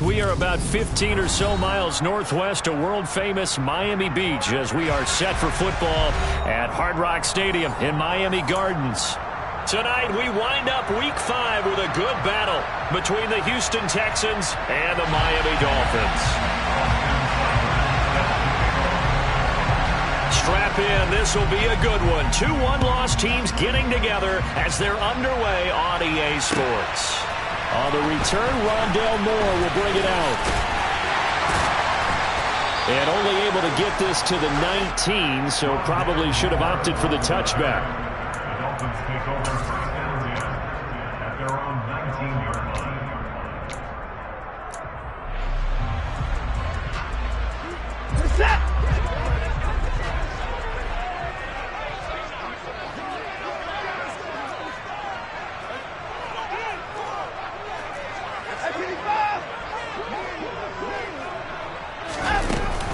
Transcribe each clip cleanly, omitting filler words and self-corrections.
We are about 15 or so miles northwest of world-famous Miami Beach as we are set for football at Hard Rock Stadium in Miami Gardens. Tonight, we wind up Week 5 with a good battle between the Houston Texans and the Miami Dolphins. Strap in. This will be a good one. Two one-loss teams getting together as they're underway on EA Sports. On the return, Rondell Moore will bring it out. And only able to get this to the 19, so probably should have opted for the touchback. The Dolphins take over first down at their own 19-yard line.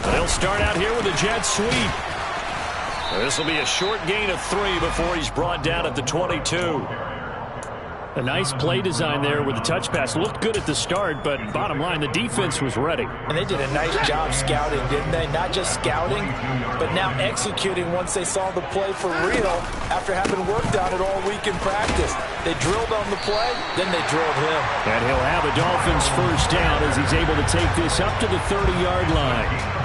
They'll start out here with a jet sweep. This will be a short gain of 3 before he's brought down at the 22. A nice play design there with the touch pass. Looked good at the start, but bottom line, the defense was ready. And they did a nice job scouting, didn't they? Not just scouting, but now executing once they saw the play for real after having worked on it all week in practice. They drilled on the play, then they drilled him. And he'll have a Dolphins first down as he's able to take this up to the 30-yard line.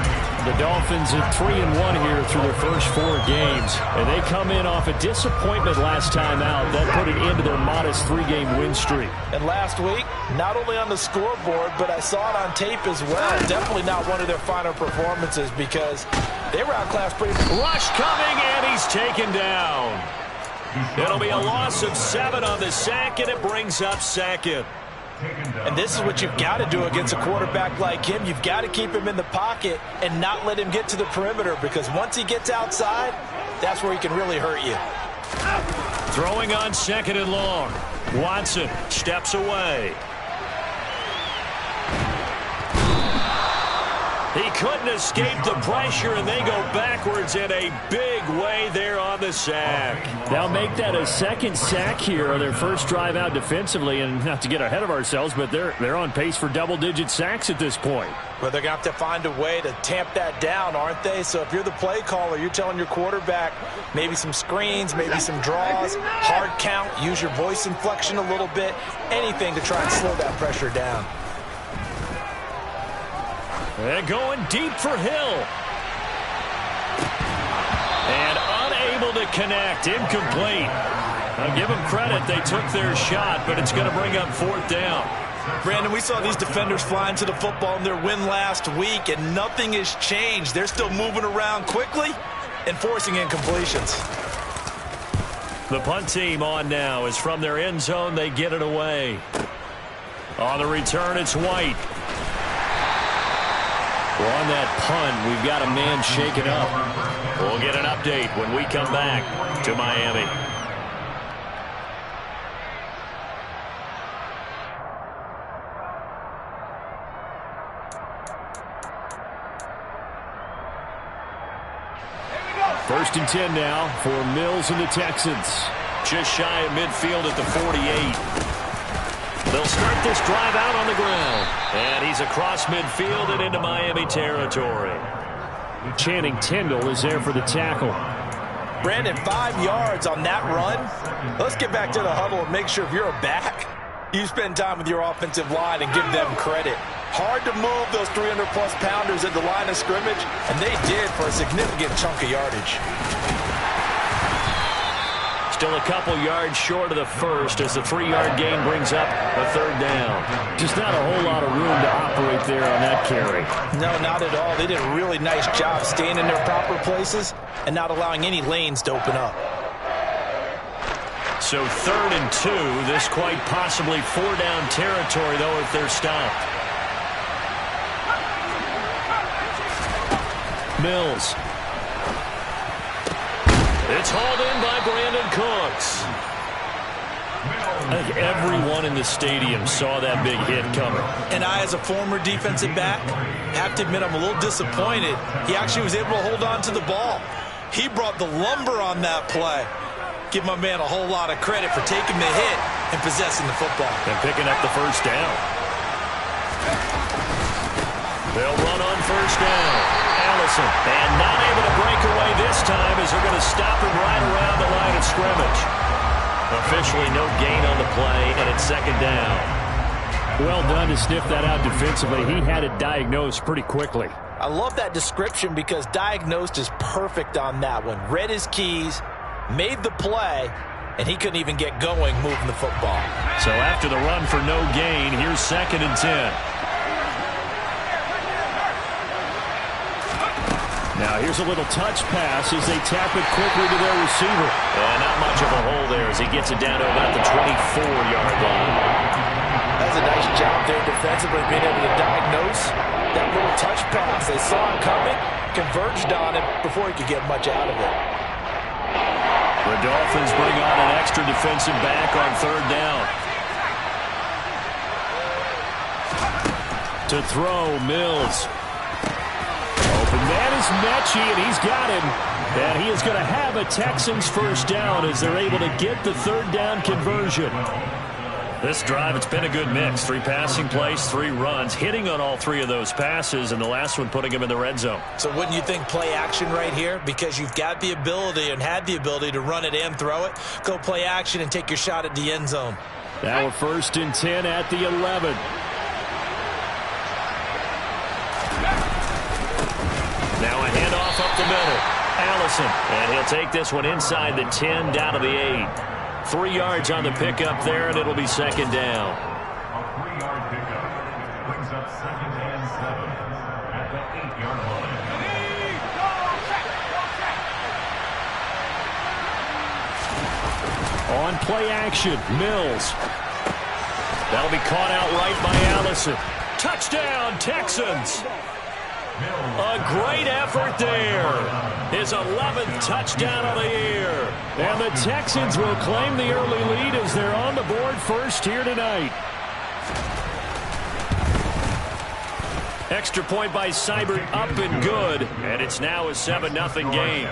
The Dolphins at 3-1 here through their first 4 games. And they come in off a disappointment last time out. That put it into their modest 3-game win streak. And last week, not only on the scoreboard, but I saw it on tape as well. Definitely not one of their finer performances because they were outclassed pretty much. Rush coming, and he's taken down. It'll be a loss of 7 on the sack, and it brings up second. And this is what you've got to do against a quarterback like him. You've got to keep him in the pocket and not let him get to the perimeter because once he gets outside, that's where he can really hurt you. Throwing on 2nd and long. Watson steps away. He couldn't escape the pressure, and they go backwards in a big way there on the sack. They'll make that a second sack here on their first drive out defensively, and not to get ahead of ourselves, but they're on pace for double-digit sacks at this point. Well, they're going to have to find a way to tamp that down, aren't they? So if you're the play caller, you're telling your quarterback maybe some screens, maybe some draws, hard count, use your voice inflection a little bit, anything to try and slow that pressure down. And going deep for Hill. And unable to connect. Incomplete. I'll give them credit. They took their shot, but it's going to bring up 4th down. Brandon, we saw these defenders flying to the football in their win last week, and nothing has changed. They're still moving around quickly and forcing incompletions. The punt team on now is from their end zone. They get it away. On the return, it's White. Well, on that punt, we've got a man shaken up. We'll get an update when we come back to Miami. First and 10 now for Mills and the Texans. Just shy of midfield at the 48. They'll start this drive out on the ground. And he's across midfield and into Miami territory. Channing Tindall is there for the tackle. Brandon, 5 yards on that run. Let's get back to the huddle and make sure if you're a back, you spend time with your offensive line and give them credit. Hard to move those 300-plus pounders at the line of scrimmage, and they did for a significant chunk of yardage. Still a couple yards short of the first as the 3-yard gain brings up a 3rd down. Just not a whole lot of room to operate there on that carry. No, not at all. They did a really nice job staying in their proper places and not allowing any lanes to open up. So 3rd and 2. This quite possibly 4-down territory, though, if they're stopped. Mills. It's hauled in by Brandon Cooks. I think everyone in the stadium saw that big hit coming. And I, as a former defensive back, have to admit I'm a little disappointed. He actually was able to hold on to the ball. He brought the lumber on that play. Give my man a whole lot of credit for taking the hit and possessing the football. And picking up the first down. They'll run on first down. Allison, and not able to break away this time as they're going to stop him right around the line of scrimmage. Officially no gain on the play, and it's second down. Well done to sniff that out defensively. He had it diagnosed pretty quickly. I love that description because diagnosed is perfect on that one. Read his keys, made the play, and he couldn't even get going moving the football. So after the run for no gain, here's 2nd and 10. Now here's a little touch pass as they tap it quickly to their receiver. And not much of a hole there as he gets it down to about the 24-yard line. That's a nice job there defensively, being able to diagnose that little touch pass. They saw it coming, converged on it before he could get much out of it. The Dolphins bring on an extra defensive back on 3rd down. To throw, Mills. Open man is Mechie, and he's got him. And he is going to have a Texans first down as they're able to get the 3rd down conversion. This drive, it's been a good mix. 3 passing plays, 3 runs, hitting on all 3 of those passes, and the last one putting him in the red zone. So wouldn't you think play action right here? Because you've got the ability and had the ability to run it and throw it. Go play action and take your shot at the end zone. Now we're 1st and 10 at the 11. Now a handoff up the middle. Allison, and he'll take this one inside the 10 down to the 8. 3 yards on the pickup there, and it'll be 2nd down. A 3-yard pickup brings up 2nd and 7 at the 8-yard line. On play action, Mills. That'll be caught out right by Allison. Touchdown, Texans! A great effort there. His 11th touchdown of the year. And the Texans will claim the early lead as they're on the board first here tonight. Extra point by Seibert up and good. And it's now a 7-0 game.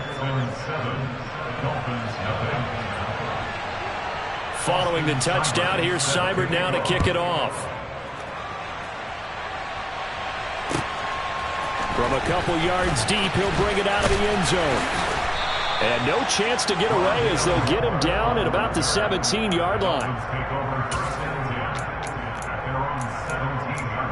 Following the touchdown, here's Seibert now to kick it off. From a couple yards deep, he'll bring it out of the end zone. And no chance to get away as they'll get him down at about the 17-yard line. Take over 1st and 10 at their own 17-yard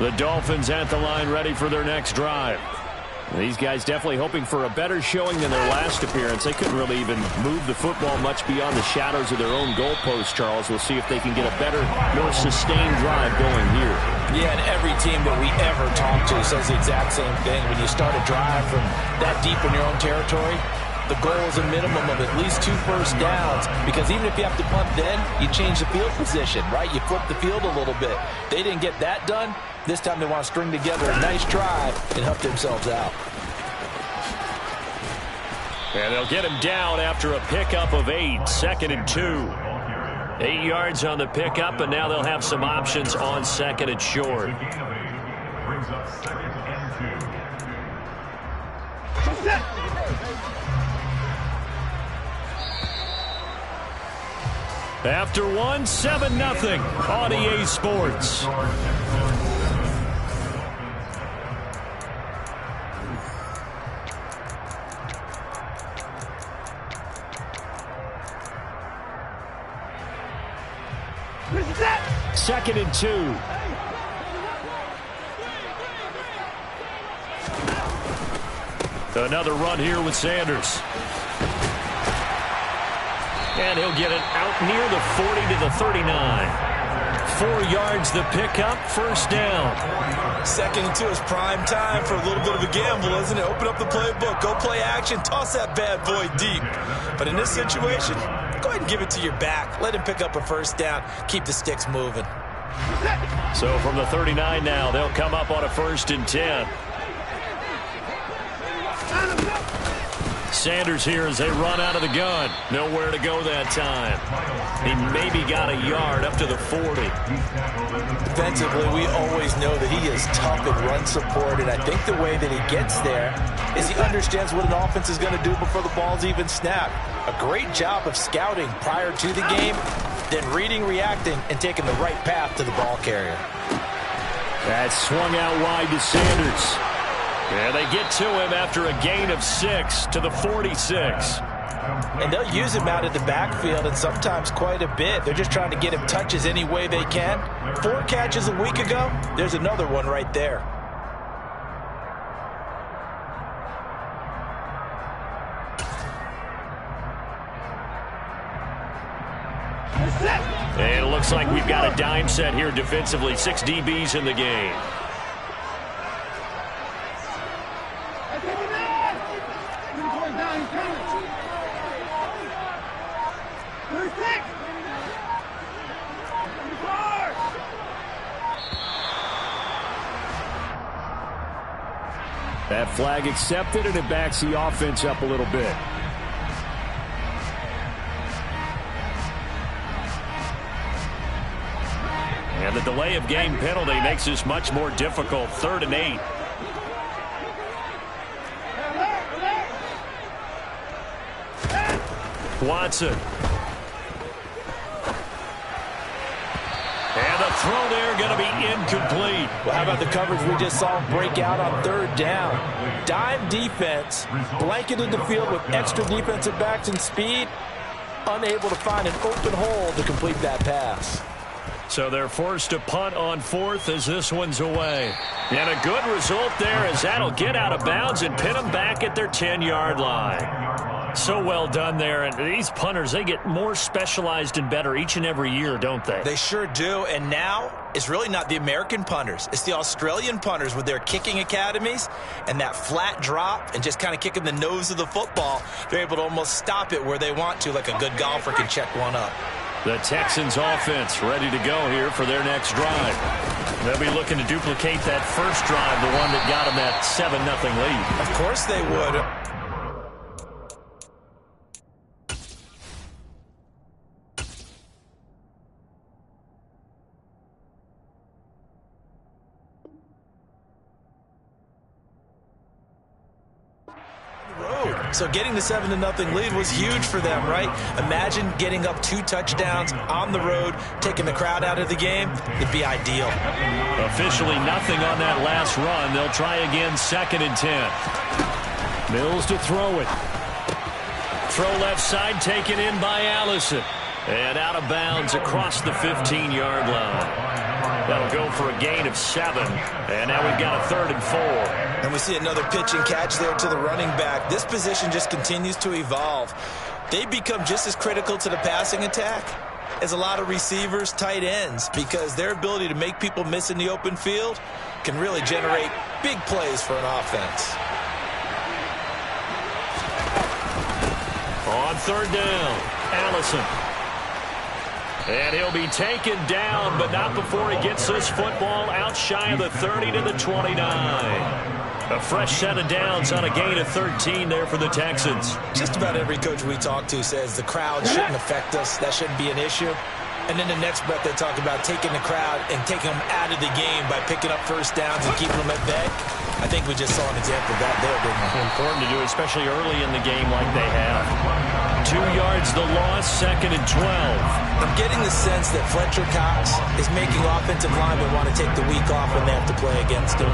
line. The Dolphins at the line ready for their next drive. These guys definitely hoping for a better showing than their last appearance. They couldn't really even move the football much beyond the shadows of their own goalpost, Charles. We'll see if they can get a better, more sustained drive going here. Yeah, and every team that we ever talk to says the exact same thing. When you start a drive from that deep in your own territory, the goal is a minimum of at least 2 first downs, because even if you have to punt then, you change the field position, right? You flip the field a little bit. They didn't get that done. This time they want to string together a nice drive and help themselves out. And they'll get him down after a pickup of 8, 2nd and 2. 8 yards on the pickup, and now they'll have some options on 2nd and short. Brings up 2nd and 2. After 1, 7-0 on EA Sports. Second and 2. Another run here with Sanders. And he'll get it out near the 40 to the 39. 4 yards the pickup, first down. 2nd and 2 is prime time for a little bit of a gamble, isn't it? Open up the playbook, go play action, toss that bad boy deep. But in this situation, go ahead and give it to your back. Let him pick up a first down. Keep the sticks moving. So from the 39 now, they'll come up on a 1st and 10. Sanders here as they run out of the gun. Nowhere to go that time. He maybe got a yard up to the 40. Defensively, we always know that he is tough in run support, and I think the way that he gets there is he understands what an offense is going to do before the ball's even snapped. A great job of scouting prior to the game, then reading, reacting, and taking the right path to the ball carrier. That swung out wide to Sanders. And they get to him after a gain of 6 to the 46. And they'll use him out of the backfield, and sometimes quite a bit. They're just trying to get him touches any way they can. 4 catches a week ago. There's another one right there. And it looks like we've got a dime set here defensively. 6 DBs in the game. That flag accepted, and it backs the offense up a little bit. And the delay of game penalty makes this much more difficult. 3rd and 8. Watson. And the throw there going to be incomplete. Well, how about the coverage we just saw break out on 3rd down? Dime defense, blanketed the field with extra defensive backs and speed, unable to find an open hole to complete that pass. So they're forced to punt on 4th as this one's away. And a good result there as that'll get out of bounds and pin them back at their 10-yard line. So well done there. And these punters, they get more specialized and better each and every year, don't they? They sure do. And now it's really not the American punters. It's the Australian punters with their kicking academies and that flat drop and just kind of kicking the nose of the football. They're able to almost stop it where they want to, like a good golfer can check one up. The Texans offense ready to go here for their next drive. They'll be looking to duplicate that first drive, the one that got them that 7-0 lead. Of course they would. So getting the 7-0 lead was huge for them, right? Imagine getting up 2 touchdowns on the road, taking the crowd out of the game. It'd be ideal. Officially nothing on that last run. They'll try again, 2nd and 10. Mills to throw it. Throw left side, taken in by Allison. And out of bounds across the 15-yard line. That'll go for a gain of 7. And now we've got a 3rd and 4. And we see another pitch and catch there to the running back. This position just continues to evolve. They become just as critical to the passing attack as a lot of receivers, tight ends, because their ability to make people miss in the open field can really generate big plays for an offense. On 3rd down, Allison. And he'll be taken down, but not before he gets this football out shy of the 30 to the 29. A fresh set of downs on a gain of 13 there for the Texans. Just about every coach we talk to says the crowd shouldn't affect us. That shouldn't be an issue. And then the next breath they talk about taking the crowd and taking them out of the game by picking up first downs and keeping them at bay. I think we just saw an example of that there, didn't we? Important to do, especially early in the game like they have. 2 yards the loss, 2nd and 12. I'm getting the sense that Fletcher Cox is making offensive linemen want to take the week off when they have to play against him.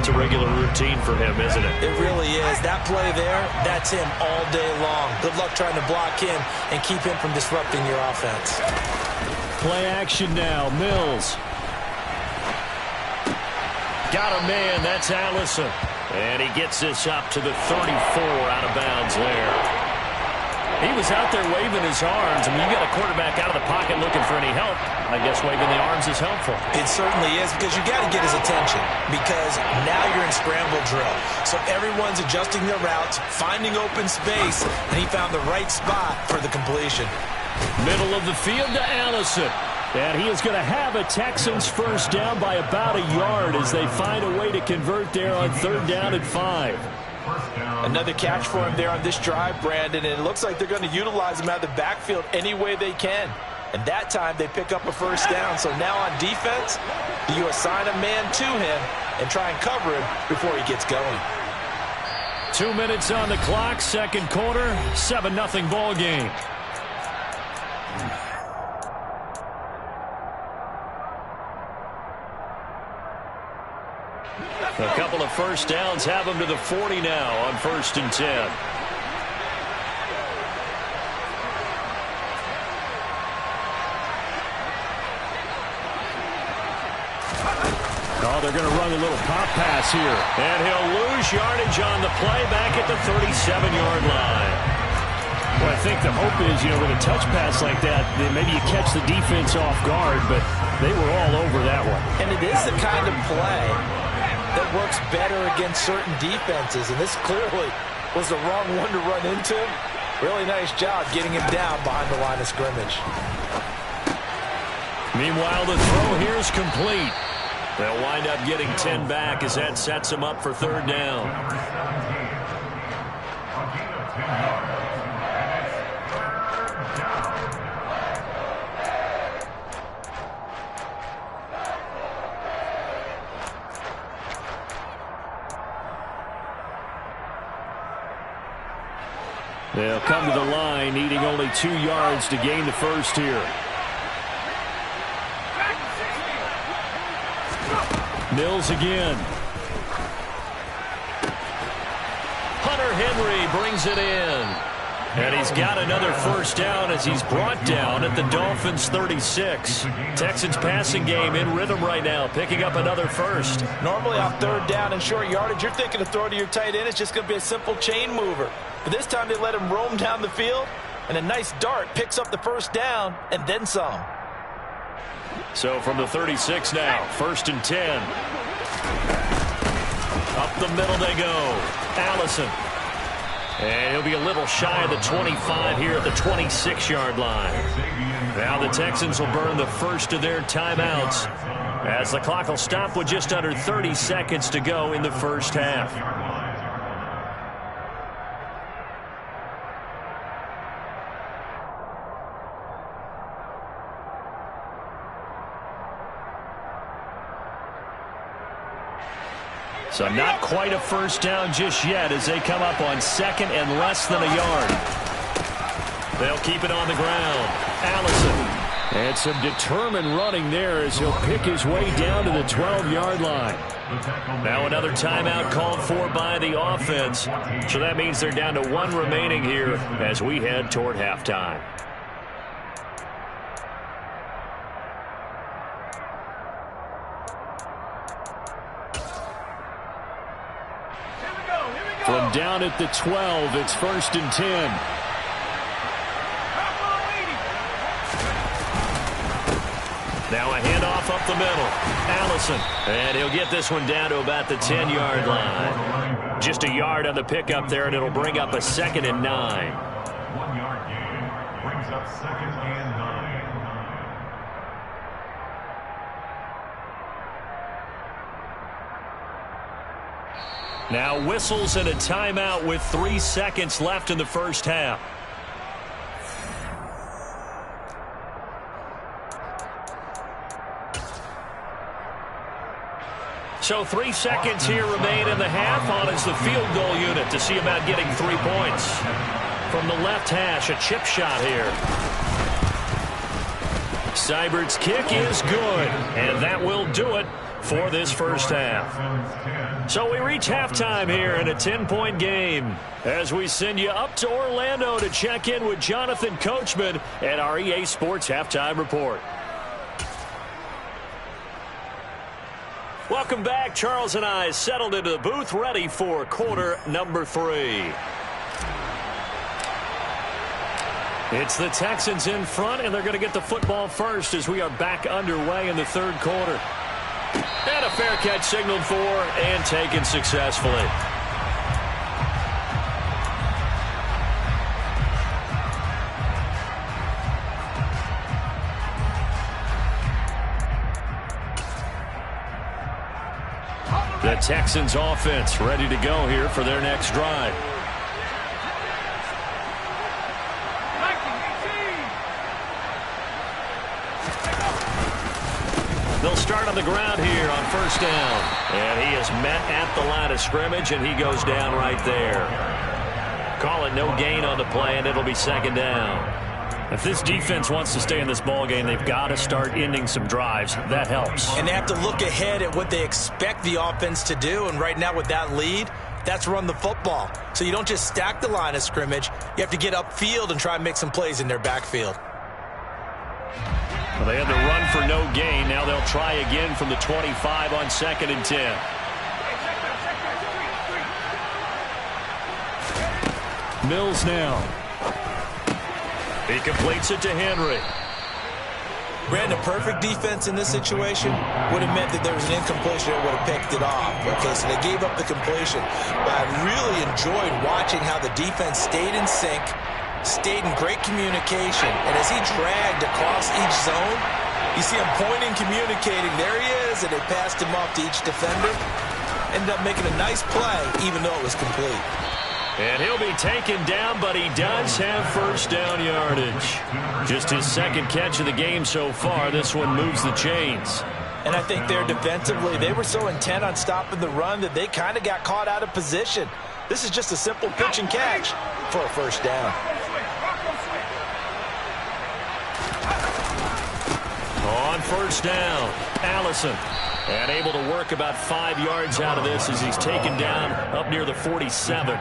It's a regular routine for him, isn't it? It really is. That play there, that's him all day long. Good luck trying to block him and keep him from disrupting your offense. Play action now, Mills. Got a man, that's Allison. And he gets this up to the 34 out of bounds there. He was out there waving his arms. I mean, you got a quarterback out of the pocket looking for any help. I guess waving the arms is helpful. It certainly is, because you got to get his attention, because now you're in scramble drill. So everyone's adjusting their routes, finding open space, and he found the right spot for the completion. Middle of the field to Allison. And he is going to have a Texans first down by about a yard as they find a way to convert there on 3rd down and 5. First down. Another catch for him there on this drive, Brandon, and it looks like they're going to utilize him out of the backfield any way they can. And that time they pick up a first down. So now on defense, you assign a man to him and try and cover him before he gets going. 2 minutes on the clock, second quarter, 7-0 ball game. A couple of first downs have them to the 40 now on 1st and 10. Oh, they're going to run a little pop pass here. And he'll lose yardage on the play back at the 37-yard line. Well, I think the hope is, with a touch pass like that, then maybe you catch the defense off guard, but they were all over that one. And it is the kind of play that works better against certain defenses, and this clearly was the wrong one to run into. Really nice job getting him down behind the line of scrimmage. Meanwhile, the throw here is complete. They'll wind up getting 10 back as that sets them up for third down. Number 17. A gain of 10 yards. And it's third down. They'll come to the line, needing only 2 yards to gain the first here. Mills again. Hunter Henry brings it in. And he's got another first down as he's brought down at the Dolphins' 36. Texans passing game in rhythm right now, picking up another first. Normally on third down and short yardage, you're thinking of throwing to your tight end. It's just going to be a simple chain mover. But this time they let him roam down the field, and a nice dart picks up the first down and then some. So from the 36 now, 1st and 10. Up the middle they go. Allison. And he'll be a little shy of the 25 here at the 26-yard line. Now the Texans will burn the first of their timeouts as the clock will stop with just under 30 seconds to go in the first half. So not quite a first down just yet as they come up on second and less than a yard. They'll keep it on the ground. Allison. And some determined running there as he'll pick his way down to the 12-yard line. Now another timeout called for by the offense. So that means they're down to 1 remaining here as we head toward halftime. From down at the 12, it's 1st and 10. Now a handoff up the middle. Allison. And he'll get this one down to about the 10-yard line. Just a yard on the pickup there, and it'll bring up a 2nd and 9. 1-yard gain brings up 2nd and 9. Now whistles and a timeout with 3 seconds left in the first half. So 3 seconds here remain in the half. On is the field goal unit to see about getting 3 points. From the left hash, a chip shot here. Seibert's kick is good, and that will do it for this first half. So we reach halftime here in a 10-point game as we send you up to Orlando to check in with Jonathan Coachman at our EA Sports Halftime Report. Welcome back. Charles and I settled into the booth ready for quarter number 3. It's the Texans in front, and they're going to get the football first as we are back underway in the third quarter. And a fair catch signaled for and taken successfully. The Texans offense ready to go here for their next drive. They'll start on the ground here on first down. And he is met at the line of scrimmage, and he goes down right there. Call it no gain on the play, and it'll be second down. If this defense wants to stay in this ball game, they've got to start ending some drives. That helps. And they have to look ahead at what they expect the offense to do. And right now with that lead, that's run the football. So you don't just stack the line of scrimmage. You have to get upfield and try and make some plays in their backfield. Well, they had the run for no gain. Now they'll try again from the 25 on 2nd and 10. Mills now. He completes it to Henry. Brandon, perfect defense in this situation would have meant that there was an incompletion that would have picked it off. Okay, so they gave up the completion. But I really enjoyed watching how the defense stayed in sync, stayed in great communication. And as he dragged across each zone, you see him pointing, communicating. There he is, and they passed him off to each defender. Ended up making a nice play, even though it was complete. And he'll be taken down, but he does have first down yardage. Just his second catch of the game so far. This one moves the chains. And I think there defensively, they were so intent on stopping the run that they kind of got caught out of position. This is just a simple pitch and catch for a first down. On first down, Allison. And able to work about 5 yards out of this as he's taken down up near the 47.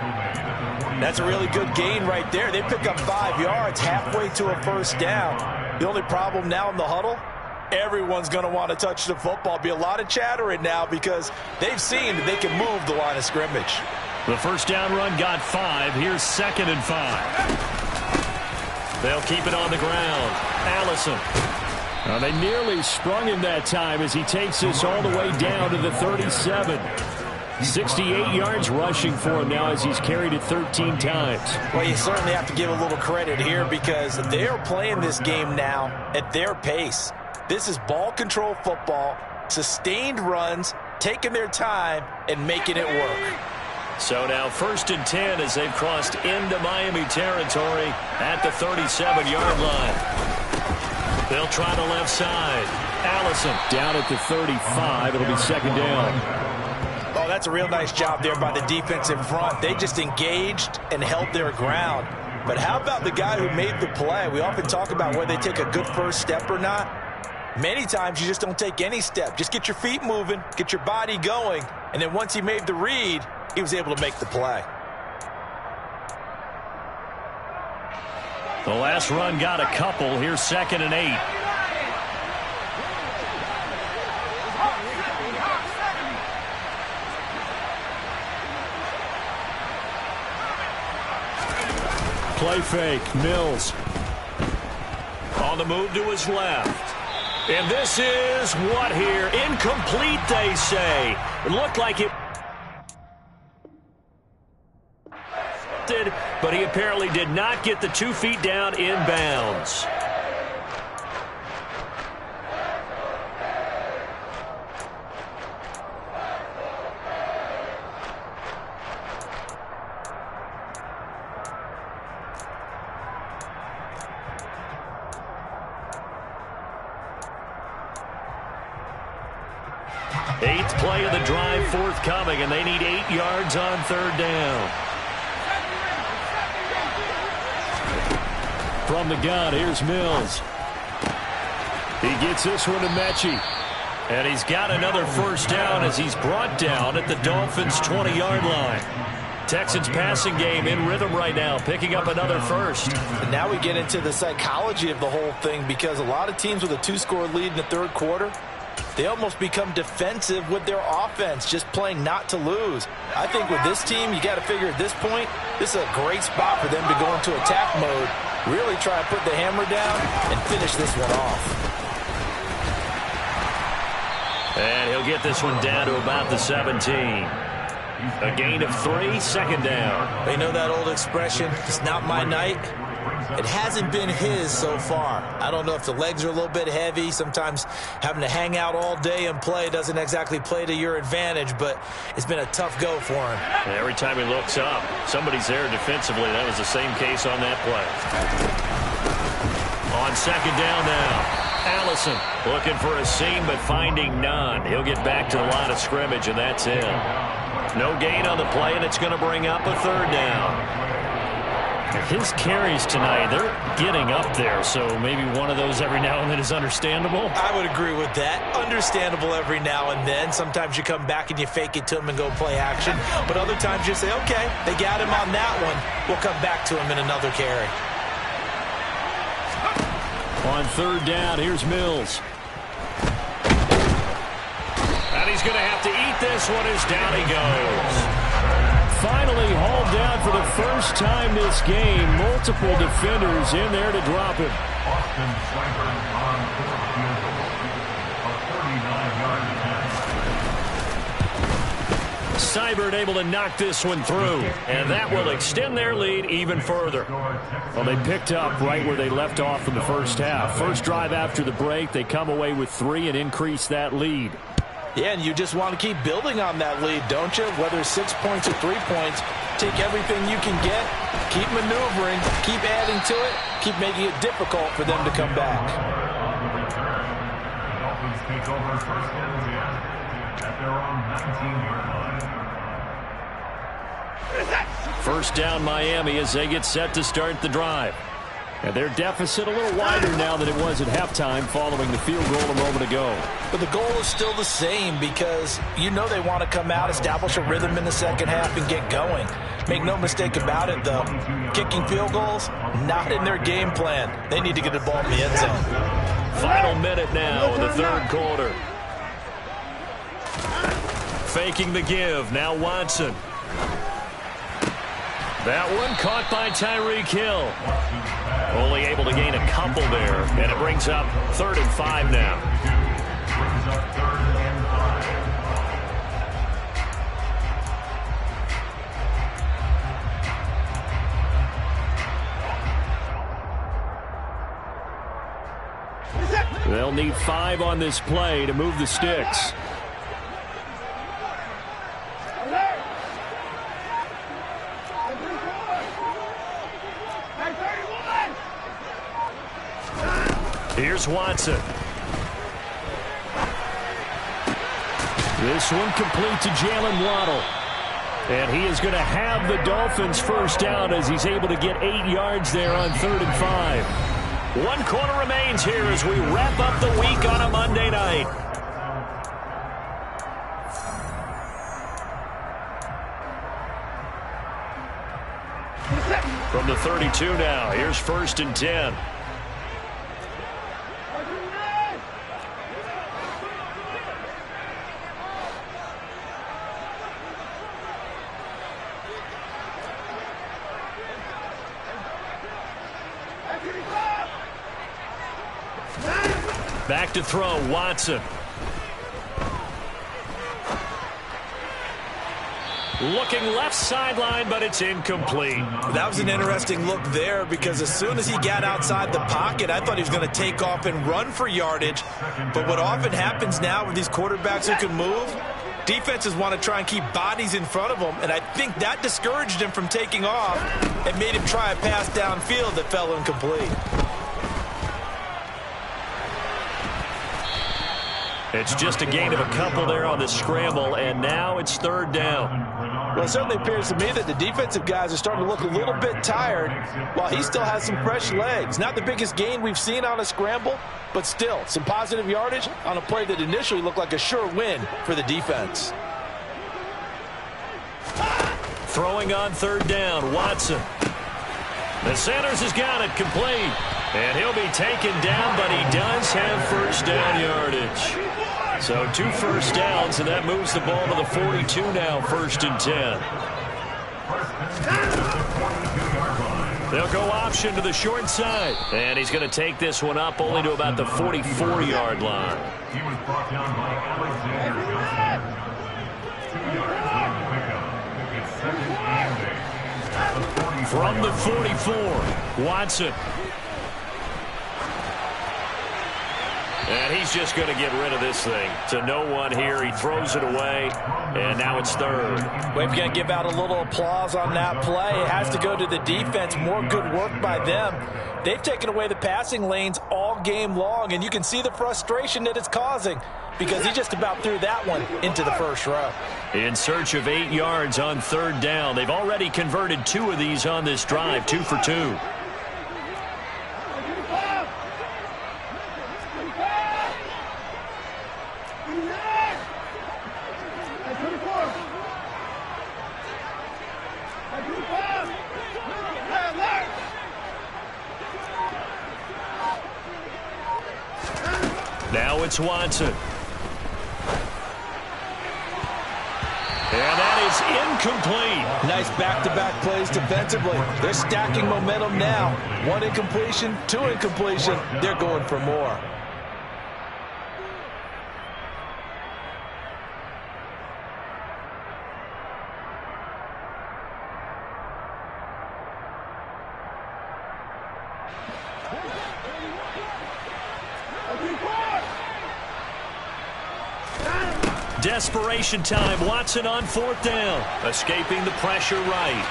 That's a really good gain right there. They pick up 5 yards halfway to a first down. The only problem now in the huddle, everyone's going to want to touch the football. Be a lot of chattering now because they've seen that they can move the line of scrimmage. The first down run got 5. Here's 2nd and 5. They'll keep it on the ground. Allison. They nearly sprung him that time as he takes this all the way down to the 37. 68 yards rushing for him now as he's carried it 13 times. Well, you certainly have to give a little credit here because they are playing this game now at their pace. This is ball control football, sustained runs, taking their time, and making it work. So now 1st and 10 as they've crossed into Miami territory at the 37-yard line. They'll try the left side. Allison down at the 35. It'll be second down. Oh, that's a real nice job there by the defense in front. They just engaged and held their ground. But how about the guy who made the play? We often talk about whether they take a good first step or not. Many times you just don't take any step. Just get your feet moving, get your body going, and then once he made the read, he was able to make the play. The last run got a couple. Here's 2nd and 8. Play fake. Mills. On the move to his left. And this is what here? Incomplete, they say. It looked like it did, but he apparently did not get the 2 feet down in bounds. Eighth play of the drive forthcoming, and they need 8 yards on 3rd down. From the gun, here's Mills. He gets this one to Mechie. And he's got another first down as he's brought down at the Dolphins' 20-yard line. Texans passing game in rhythm right now, picking up another first. And now we get into the psychology of the whole thing because a lot of teams with a 2-score lead in the 3rd quarter, they almost become defensive with their offense, just playing not to lose. I think with this team, you got to figure at this point, this is a great spot for them to go into attack mode, really try to put the hammer down and finish this one off. And he'll get this one down to about the 17. A gain of 3, 2nd down. You know that old expression, it's not my night. It hasn't been his so far. I don't know if the legs are a little bit heavy. Sometimes having to hang out all day and play doesn't exactly play to your advantage, but it's been a tough go for him. And every time he looks up, somebody's there defensively. That was the same case on that play. On second down now. Allison looking for a seam but finding none. He'll get back to the line of scrimmage, and that's it. No gain on the play, and it's going to bring up a third down. His carries tonight, they're getting up there, so maybe one of those every now and then is understandable. I would agree with that. Understandable every now and then. Sometimes you come back and you fake it to him and go play action. But other times you say, okay, they got him on that one. We'll come back to him in another carry. On third down, here's Mills. And he's going to have to eat this one as down he goes. Finally hauled down for the first time this game. Multiple defenders in there to drop him. Austin Seibert on fourth field goal. A 39-yard attempt. Seibert able to knock this one through, and that will extend their lead even further. Well, they picked up right where they left off in the first half. First drive after the break, they come away with 3 and increase that lead. Yeah, and you just want to keep building on that lead, don't you? Whether it's 6 points or 3 points, take everything you can get, keep maneuvering, keep adding to it, keep making it difficult for them to come back. On the return, the Dolphins take over first and 10 at their own 19-yard line. First down Miami as they get set to start the drive. And their deficit a little wider now than it was at halftime following the field goal a moment ago. But the goal is still the same because you know they want to come out, establish a rhythm in the second half, and get going. Make no mistake about it, though. Kicking field goals, not in their game plan. They need to get the ball in the end zone. Final minute now in the third quarter. Faking the give. Now Watson. That one caught by Tyreek Hill. Only able to gain a couple there, and it brings up 3rd and 5 now. Brings up 3rd and 5. They'll need 5 on this play to move the sticks. Here's Watson. This one complete to Jalen Waddle. And he is going to have the Dolphins first down as he's able to get 8 yards there on 3rd and 5. 1 quarter remains here as we wrap up the week on a Monday night. From the 32 now, here's 1st and 10. Back to throw, Watson. Looking left sideline, but it's incomplete. That was an interesting look there because as soon as he got outside the pocket, I thought he was going to take off and run for yardage. But what often happens now with these quarterbacks who can move, defenses want to try and keep bodies in front of them, and I think that discouraged him from taking off and made him try a pass downfield that fell incomplete. It's just a gain of a couple there on the scramble, and now it's 3rd down. Well, it certainly appears to me that the defensive guys are starting to look a little bit tired while he still has some fresh legs. Not the biggest gain we've seen on a scramble, but still some positive yardage on a play that initially looked like a sure win for the defense. Throwing on 3rd down, Watson. The Sanders has got it complete. And he'll be taken down, but he does have first down yardage. So 2 first downs, and that moves the ball to the 42 now, 1st and 10. They'll go option to the short side. And he's going to take this one up only to about the 44-yard line. He was brought down by Alexander Johnson. 2 yards on the pickup. It's 2nd and 8 at the 44. From the 44, Watson. And he's just going to get rid of this thing. To no one here. He throws it away, and now it's third. We're going to give out a little applause on that play. It has to go to the defense. More good work by them. They've taken away the passing lanes all game long, and you can see the frustration that it's causing because he just about threw that one into the first row. In search of 8 yards on third down. They've already converted 2 of these on this drive, 2 for 2. Now it's Watson. And that is incomplete. Nice back-to-back plays defensively. They're stacking momentum now. 1 incompletion, 2 incompletion. They're going for more. Desperation time. Watson on 4th down. Escaping the pressure right.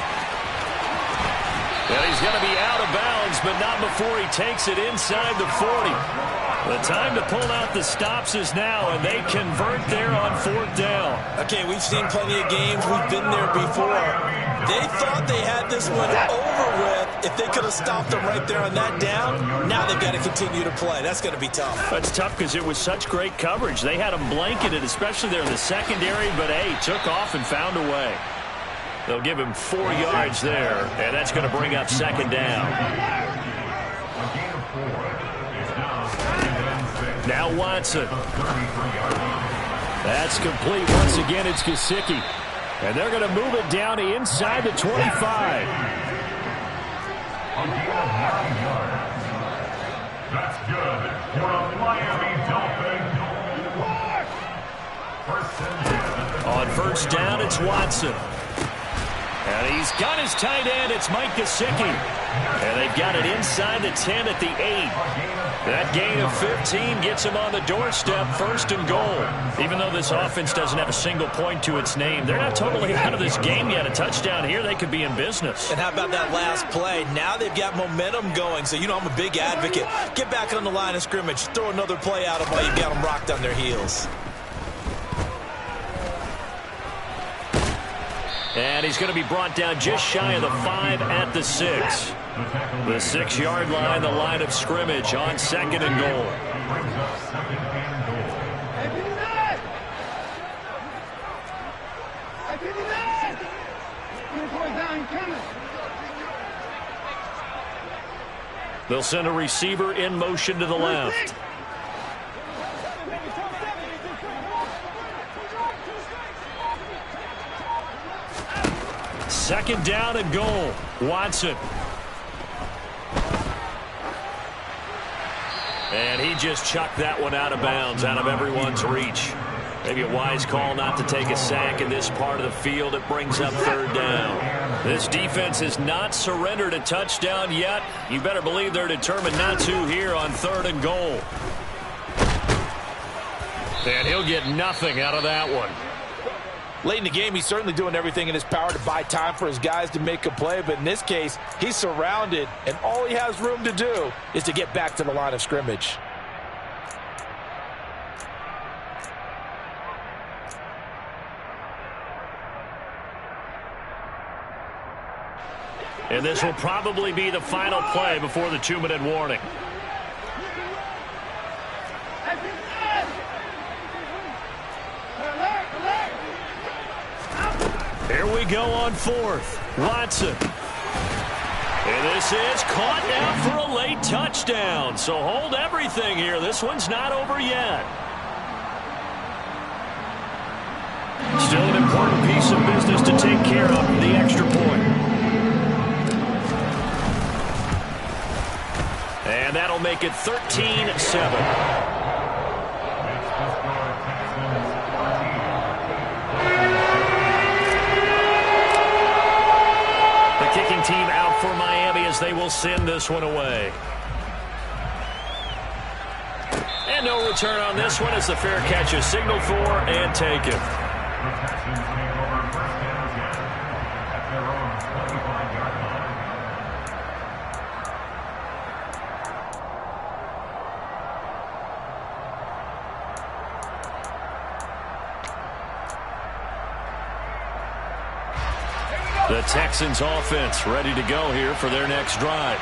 And he's going to be out of bounds, but not before he takes it inside the 40. The time to pull out the stops is now, and they convert there on 4th down. Okay, we've seen plenty of games. We've been there before. They thought they had this one over with. If they could have stopped them right there on that down, now they've got to continue to play. That's going to be tough. That's tough because it was such great coverage. They had them blanketed, especially there in the secondary, but, hey, took off and found a way. They'll give him 4 yards there, and that's going to bring up 2nd down. Now Watson. That's complete. Once again, it's Gesicki. And they're going to move it down to inside the 25. That's good for a Miami Dolphins. On 1st down, it's Watson. And he's got his tight end. It's Mike Gesicki. And they've got it inside the 10 at the 8. That gain of 15 gets him on the doorstep, 1st and goal. Even though this offense doesn't have a single point to its name, they're not totally out of this game yet. A touchdown here, they could be in business. And how about that last play? Now they've got momentum going, so you know I'm a big advocate. Get back on the line of scrimmage. Throw another play out of while you've got them rocked on their heels. And he's going to be brought down just shy of the 5 at the 6. The 6-yard line, the line of scrimmage on 2nd and goal. They'll send a receiver in motion to the left. Second down and goal. Watson. And he just chucked that one out of bounds, out of everyone's reach. Maybe a wise call not to take a sack in this part of the field. It brings up 3rd down. This defense has not surrendered a touchdown yet. You better believe they're determined not to here on 3rd and goal. And he'll get nothing out of that one. Late in the game, he's certainly doing everything in his power to buy time for his guys to make a play. But in this case, he's surrounded, and all he has room to do is to get back to the line of scrimmage. And this will probably be the final play before the 2-minute warning. Here we go on 4th. Watson. And this is caught now for a late touchdown. So hold everything here. This one's not over yet. Still an important piece of business to take care of, the extra point. And that'll make it 13-7. The kicking team out for Miami as they will send this one away. And no return on this one as the fair catch is signaled for and taken. Protection winning over first down again at their own 25-yard line. The Texans offense ready to go here for their next drive.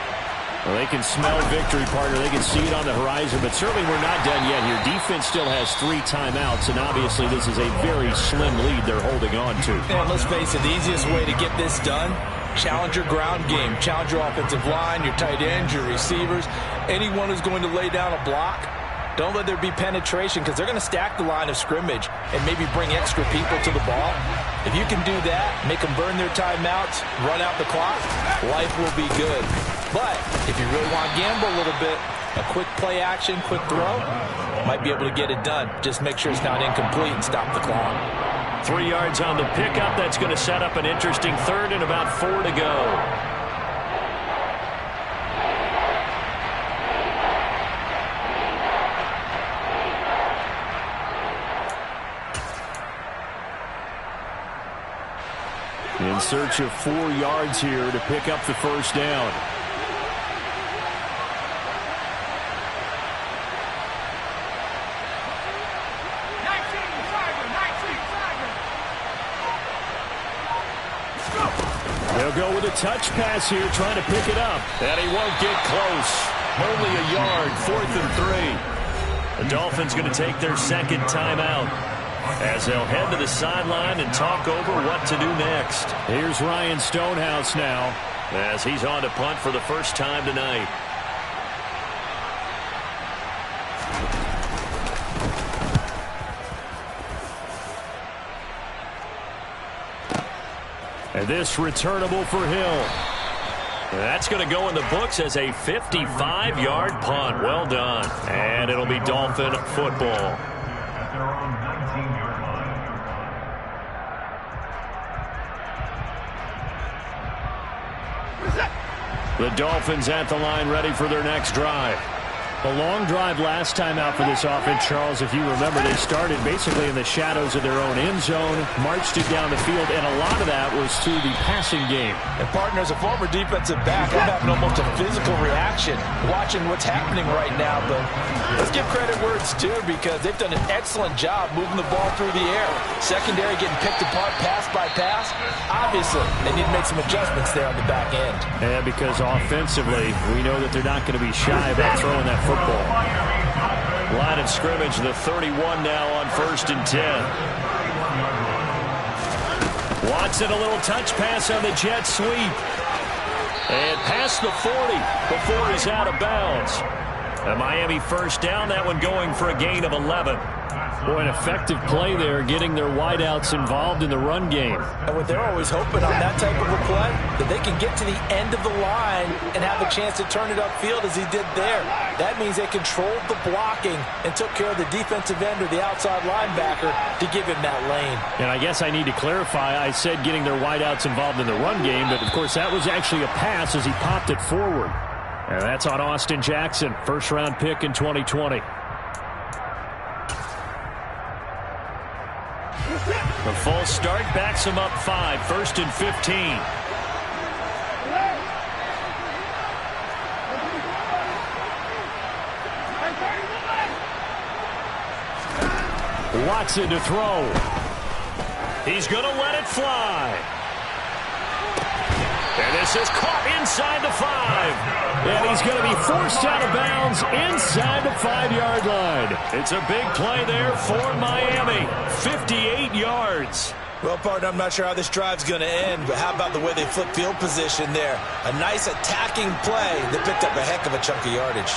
Well, they can smell victory, partner. They can see it on the horizon, but certainly we're not done yet here. Defense still has 3 timeouts, and obviously this is a very slim lead they're holding on to. And let's face it, the easiest way to get this done, challenge your ground game. Challenge your offensive line, your tight ends, your receivers, anyone who's going to lay down a block. Don't let there be penetration because they're going to stack the line of scrimmage and maybe bring extra people to the ball. If you can do that, make them burn their timeouts, run out the clock, life will be good. But if you really want to gamble a little bit, a quick play action, quick throw, might be able to get it done. Just make sure it's not incomplete and stop the clock. 3 yards on the pickup. That's going to set up an interesting third and about 4 to go. In search of 4 yards here to pick up the first down. They'll go with a touch pass here, trying to pick it up. And he won't get close. Only a yard, 4th and 3. The Dolphins going to take their second timeout as they'll head to the sideline and talk over what to do next. Here's Ryan Stonehouse now as he's on to punt for the first time tonight. And this returnable for Hill. That's going to go in the books as a 55-yard punt. Well done. And it'll be Dolphin football. At their own 19-yard line. The Dolphins at the line ready for their next drive. A long drive last time out for this offense, Charles. If you remember, they started basically in the shadows of their own end zone, marched it down the field, and a lot of that was through the passing game. And, partner, as a former defensive back, I'm having almost a physical reaction watching what's happening right now. But let's give credit where it's due because they've done an excellent job moving the ball through the air. Secondary getting picked apart pass by pass. Obviously, they need to make some adjustments there on the back end. Yeah, because offensively, we know that they're not going to be shy about throwing that football. Line of scrimmage, the 31 now on 1st and 10. Watson, a little touch pass on the jet sweep. And past the 40 before he's out of bounds. A Miami first down, that one going for a gain of 11. Boy, an effective play there, getting their wideouts involved in the run game. And what they're always hoping on that type of a play, that they can get to the end of the line and have a chance to turn it upfield as he did there. That means they controlled the blocking and took care of the defensive end or the outside linebacker to give him that lane. And I guess I need to clarify, I said getting their wideouts involved in the run game, but of course that was actually a pass as he popped it forward. And that's on Austin Jackson, first-round pick in 2020. The false start backs him up 5, 1st and 15. Watson to throw. He's going to let it fly. And this is caught inside the 5. And he's going to be forced out of bounds inside the 5-yard line. It's a big play there for Miami. 58 yards. Well, partner, I'm not sure how this drive's going to end, but how about the way they flip field position there? A nice attacking play that picked up a heck of a chunk of yardage.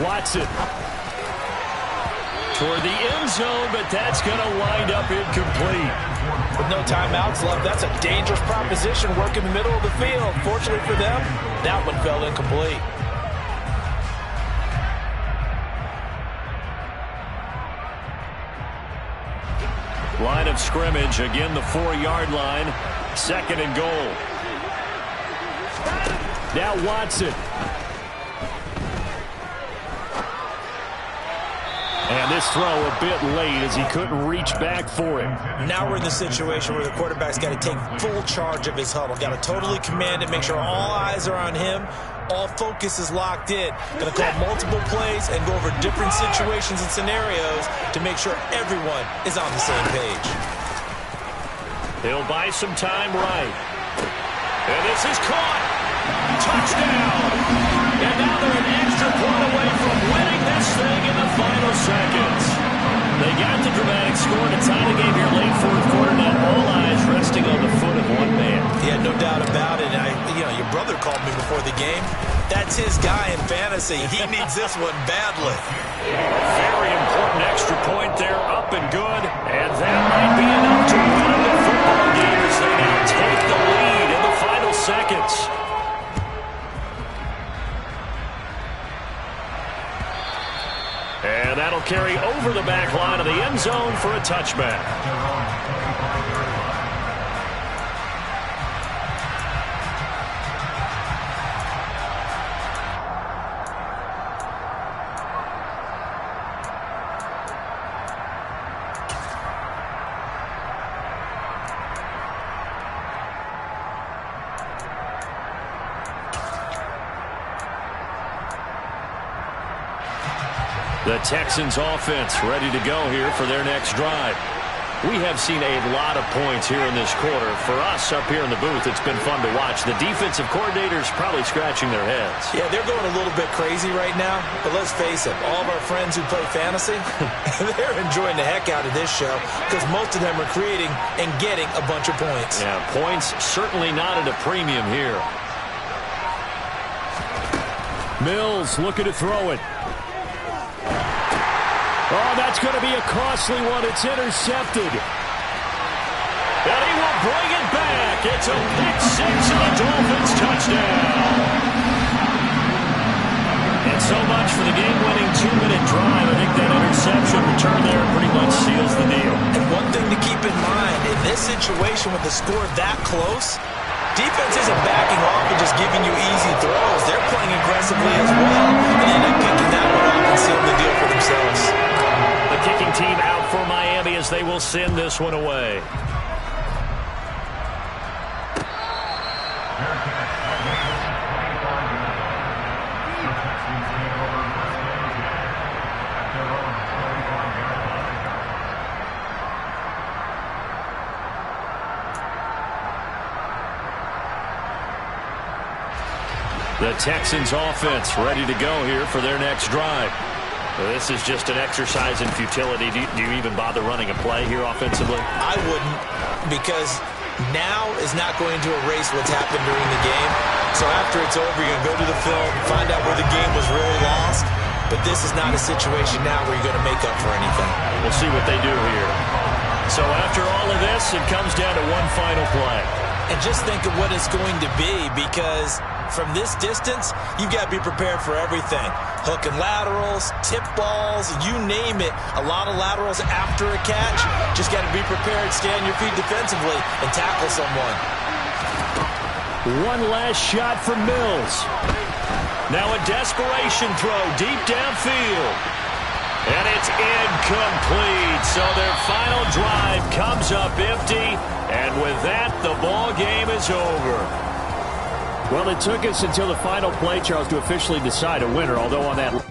Watson toward the end zone, but that's going to wind up incomplete. With no timeouts left, that's a dangerous proposition working the middle of the field. Fortunately for them, that one fell incomplete. Line of scrimmage, again the 4-yard line. 2nd and goal. Now Watson. And this throw a bit late as he couldn't reach back for it. Now we're in the situation where the quarterback's got to take full charge of his huddle. Got to totally command it, make sure all eyes are on him. All focus is locked in. Going to call multiple plays and go over different situations and scenarios to make sure everyone is on the same page. He'll buy some time right. And this is caught. Touchdown. And now they're an extra point away from winning this thing in the final seconds. They got the dramatic score to tie the game here late 4th quarter. Now all eyes resting on the foot of one man. Yeah, no doubt about it. Your brother called me before the game. That's his guy in fantasy. He needs this one badly. Very important extra point there, up and good. And that might be enough to win the football game as they now take the lead in the final seconds. And that'll carry over the back line of the end zone for a touchback. The Texans offense ready to go here for their next drive. We have seen a lot of points here in this quarter. For us up here in the booth, it's been fun to watch. The defensive coordinators probably scratching their heads. Yeah, they're going a little bit crazy right now. But let's face it, all of our friends who play fantasy, they're enjoying the heck out of this show because most of them are creating and getting a bunch of points. Yeah, points certainly not at a premium here. Mills looking to throw it. Oh, that's going to be a costly one. It's intercepted. And he will bring it back. It's a pick six and a Dolphins touchdown. And so much for the game-winning 2-minute drive. I think that interception return there pretty much seals the deal. And one thing to keep in mind, in this situation with the score that close, defense isn't backing off and just giving you easy throws. They're playing aggressively as well. And end up picking that one off and sealing the deal for themselves. The kicking team out for Miami as they will send this one away. The Texans offense ready to go here for their next drive. This is just an exercise in futility. Do you even bother running a play here offensively? I wouldn't, because now is not going to erase what's happened during the game. So after it's over, you're going to go to the film, find out where the game was really lost. But this is not a situation now where you're going to make up for anything. We'll see what they do here. So after all of this, it comes down to one final play. And just think of what it's going to be, because from this distance, you've got to be prepared for everything. Hook and laterals, tip balls, you name it. A lot of laterals after a catch. Just got to be prepared, stay on your feet defensively, and tackle someone. One last shot from Mills. Now a desperation throw deep downfield. And it's incomplete. So their final drive comes up empty. And with that, the ball game is over. Well, it took us until the final play, Charles, to officially decide a winner, although on that...